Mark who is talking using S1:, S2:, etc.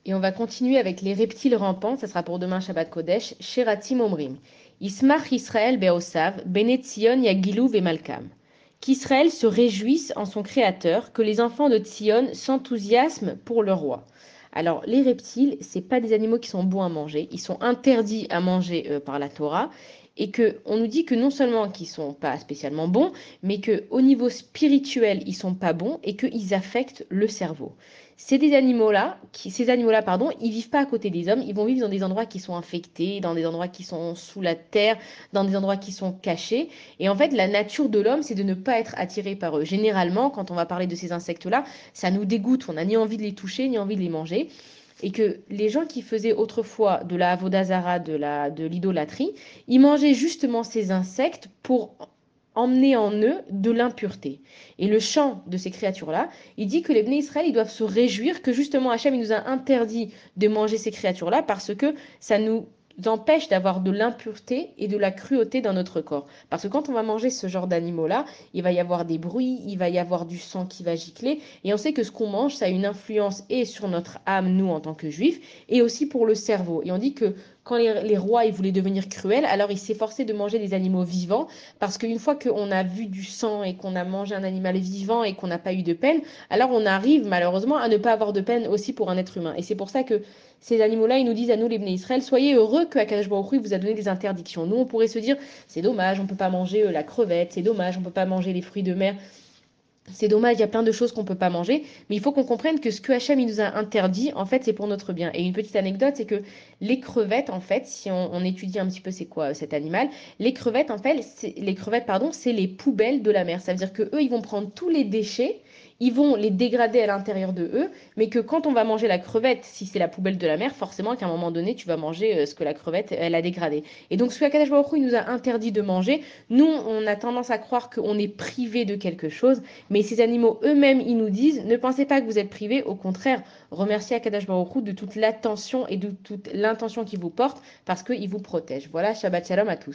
S1: Et on va continuer avec les reptiles rampants, ça sera pour demain Shabbat Kodesh, Sheratim Omrim. Ismach Israël Beosav, Benet Tzion Yagilou Vemalkam. Qu'Israël se réjouisse en son Créateur, que les enfants de Tzion s'enthousiasment pour le roi. Alors, les reptiles, c'est pas des animaux qui sont bons à manger, ils sont interdits à manger par la Torah, et que on nous dit que non seulement qu'ils sont pas spécialement bons, mais que au niveau spirituel, ils sont pas bons et qu'ils affectent le cerveau. Ces animaux-là, pardon, ils vivent pas à côté des hommes, ils vont vivre dans des endroits qui sont infectés, dans des endroits qui sont sous la terre, dans des endroits qui sont cachés. Et en fait, la nature de l'homme, c'est de ne pas être attiré par eux. Généralement, quand on va parler de ces insectes-là, ça nous dégoûte, on n'a ni envie de les toucher, ni envie de les manger. Et que les gens qui faisaient autrefois de la avodazara, de l'idolâtrie, ils mangeaient justement ces insectes pour emmener en eux de l'impureté. Et le chant de ces créatures-là, il dit que les Bnei Israël, ils doivent se réjouir que justement Hachem, il nous a interdit de manger ces créatures-là parce que ça nous empêche d'avoir de l'impureté et de la cruauté dans notre corps. Parce que quand on va manger ce genre d'animaux-là, il va y avoir des bruits, il va y avoir du sang qui va gicler, et on sait que ce qu'on mange, ça a une influence et sur notre âme, nous, en tant que juifs, et aussi pour le cerveau. Et on dit que quand les rois ils voulaient devenir cruels, alors ils s'efforçaient de manger des animaux vivants, parce qu'une fois qu'on a vu du sang et qu'on a mangé un animal vivant et qu'on n'a pas eu de peine, alors on arrive malheureusement à ne pas avoir de peine aussi pour un être humain. Et c'est pour ça que ces animaux-là, ils nous disent à nous, les Bnei Israël, soyez heureux que Akadosh Baruch Hu vous a donné des interdictions. Nous, on pourrait se dire, c'est dommage, on ne peut pas manger la crevette, c'est dommage, on ne peut pas manger les fruits de mer. C'est dommage, il y a plein de choses qu'on ne peut pas manger, mais il faut qu'on comprenne que ce que Hachem il nous a interdit, en fait, c'est pour notre bien. Et une petite anecdote, c'est que les crevettes, en fait, si on étudie un petit peu c'est quoi cet animal, les crevettes, pardon, c'est les poubelles de la mer. Ça veut dire que eux, ils vont prendre tous les déchets, ils vont les dégrader à l'intérieur de eux, mais que quand on va manger la crevette, si c'est la poubelle de la mer, forcément qu'à un moment donné, tu vas manger ce que la crevette, elle a dégradé. Et donc, ce que Akadosh Baruch Hu, il nous a interdit de manger, nous, on a tendance à croire qu'on est privé de quelque chose, mais ces animaux eux-mêmes, ils nous disent, ne pensez pas que vous êtes privés, au contraire, remerciez Akadosh Baruch Hu de toute l'attention et de toute l'intention qu'il vous porte parce qu'il vous protège. Voilà, Shabbat Shalom à tous.